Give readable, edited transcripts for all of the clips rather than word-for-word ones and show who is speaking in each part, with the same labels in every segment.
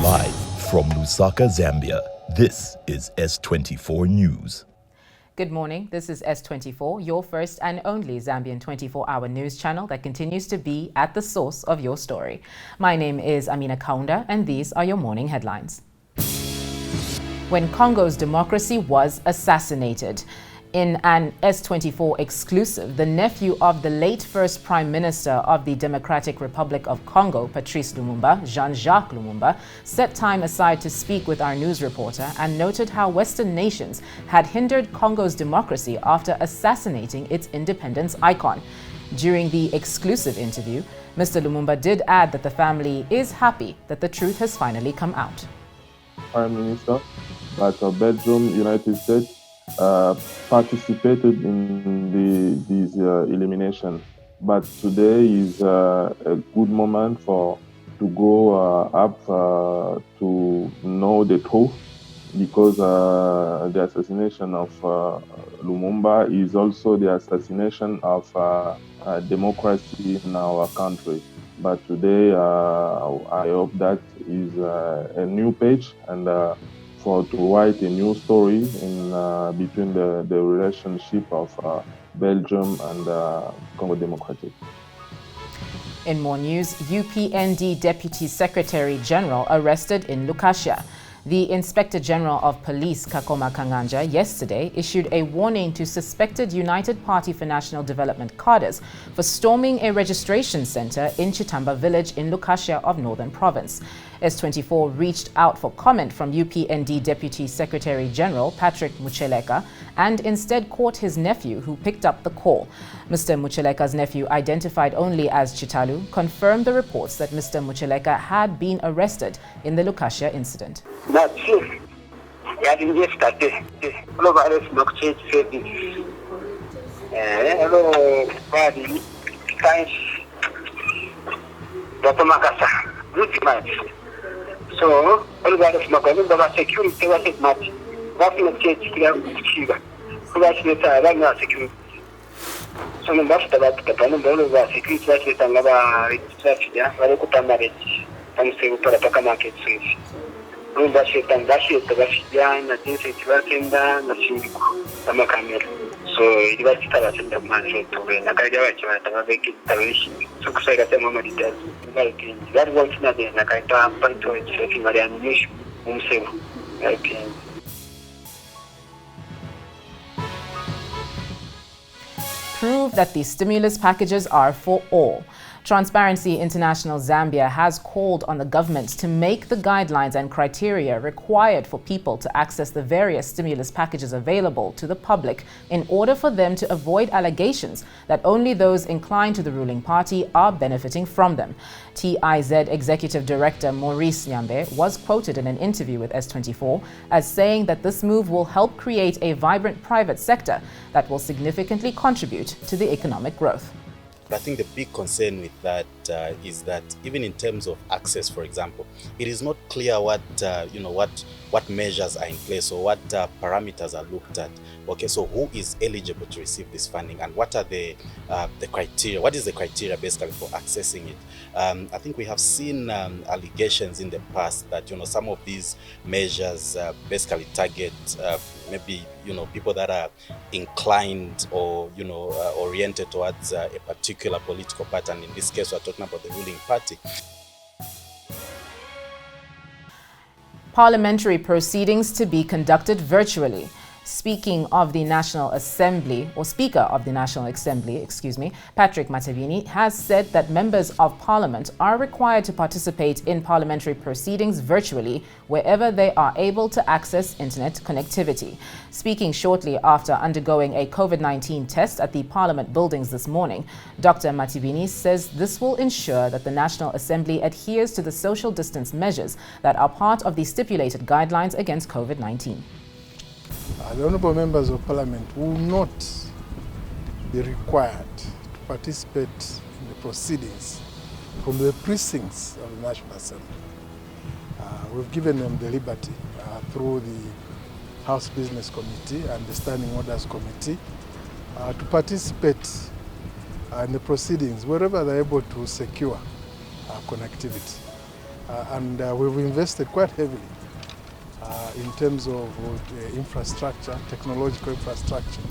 Speaker 1: Live from Lusaka, Zambia, this is S24 News.
Speaker 2: Good morning, this is S24, your first and only Zambian 24-hour news channel that continues to be at the source of your story. My name is Amina Kaunda, and these are your morning headlines. When Congo's democracy was assassinated. In an S24 exclusive, the nephew of the late first Prime Minister of the Democratic Republic of Congo, Patrice Lumumba, Jean-Jacques Lumumba, set time aside to speak with our news reporter and noted how Western nations had hindered Congo's democracy after assassinating its independence icon. During the exclusive interview, Mr. Lumumba did add that the family is happy that the truth has finally come out.
Speaker 3: Prime Minister, but Belgium, United States, participated in this elimination, but today is a good moment to go up to know the truth, because the assassination of Lumumba is also the assassination of democracy in our country. But today I hope that is a new page and to write a new story in between the relationship of Belgium and Congo Democratic.
Speaker 2: In more news, UPND Deputy Secretary General arrested in Lukashia. The Inspector General of Police, Kakoma Kanganja, yesterday issued a warning to suspected United Party for National Development cadres for storming a registration center in Chitamba village in Lukashia of Northern Province. S24 reached out for comment from UPND Deputy Secretary General Patrick Mucheleka and instead caught his nephew, who picked up the call. Mr. Mucheleka's nephew, identified only as Chitalu, confirmed the reports that Mr. Mucheleka had been arrested in the Lukashia incident.
Speaker 4: So, all the security was much. That's not security. So, the most about the Panama security was another registration, very good marriage, and say for the market. Rumbashi and Bashi, the Russian, the District working down the Shindiku, the Makamir. So, it was in the market to be Nakaja, and make it television. So, say at the moment it does. That was not in Nakaita, but to its taking my ammunition, himself.
Speaker 2: Prove that these stimulus packages are for all. Transparency International Zambia has called on the government to make the guidelines and criteria required for people to access the various stimulus packages available to the public in order for them to avoid allegations that only those inclined to the ruling party are benefiting from them. TIZ Executive Director Maurice Nyambe was quoted in an interview with S24 as saying that this move will help create a vibrant private sector that will significantly contribute to the economic growth.
Speaker 5: I think the big concern with that is that even in terms of access, for example, it is not clear what measures are in place or what parameters are looked at. Okay, so who is eligible to receive this funding, and what are the criteria? What is the criteria basically for accessing it? I think we have seen allegations in the past that some of these measures basically target maybe people that are inclined or oriented towards a particular political pattern. In this case, we're talking about the ruling party.
Speaker 2: Parliamentary proceedings to be conducted virtually. Speaking of the National Assembly, or Speaker of the National Assembly, Patrick Matavini has said that members of Parliament are required to participate in parliamentary proceedings virtually wherever they are able to access internet connectivity. Speaking shortly after undergoing a COVID-19 test at the Parliament buildings this morning, Dr. Matavini says this will ensure that the National Assembly adheres to the social distance measures that are part of the stipulated guidelines against COVID-19.
Speaker 6: The Honourable Members of Parliament will not be required to participate in the proceedings from the precincts of the National Assembly. We've given them the liberty through the House Business Committee and the Standing Orders Committee to participate in the proceedings wherever they're able to secure connectivity. and we've invested quite heavily in terms of infrastructure, technological infrastructure.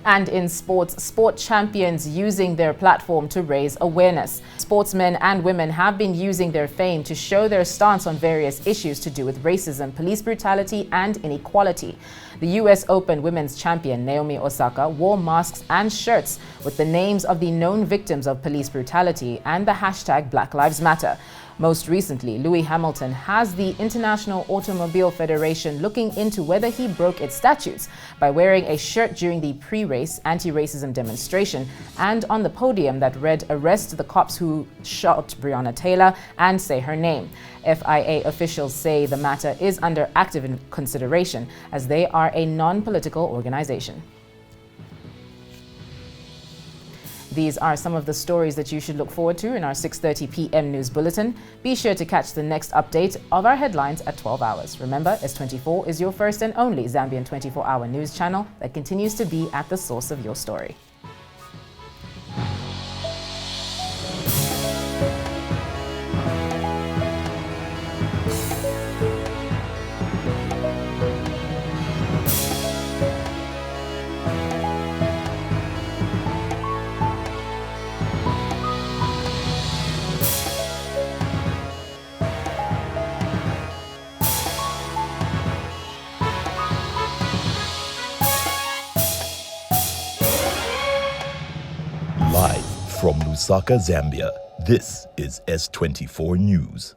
Speaker 2: And in sports, sport champions using their platform to raise awareness. Sportsmen and women have been using their fame to show their stance on various issues to do with racism, police brutality, and inequality. The US Open women's champion Naomi Osaka wore masks and shirts with the names of the known victims of police brutality and the hashtag Black Lives Matter. Most recently, Lewis Hamilton has the International Automobile Federation looking into whether he broke its statutes by wearing a shirt during the pre-race anti-racism demonstration and on the podium that read "Arrest the cops who shot Breonna Taylor and say her name." FIA officials say the matter is under active consideration as they are a non-political organization. These are some of the stories that you should look forward to in our 6:30 p.m. news bulletin. Be sure to catch the next update of our headlines at 12 hours. Remember, S24 is your first and only Zambian 24-hour news channel that continues to be at the source of your story.
Speaker 1: Live from Lusaka, Zambia, this is S24 News.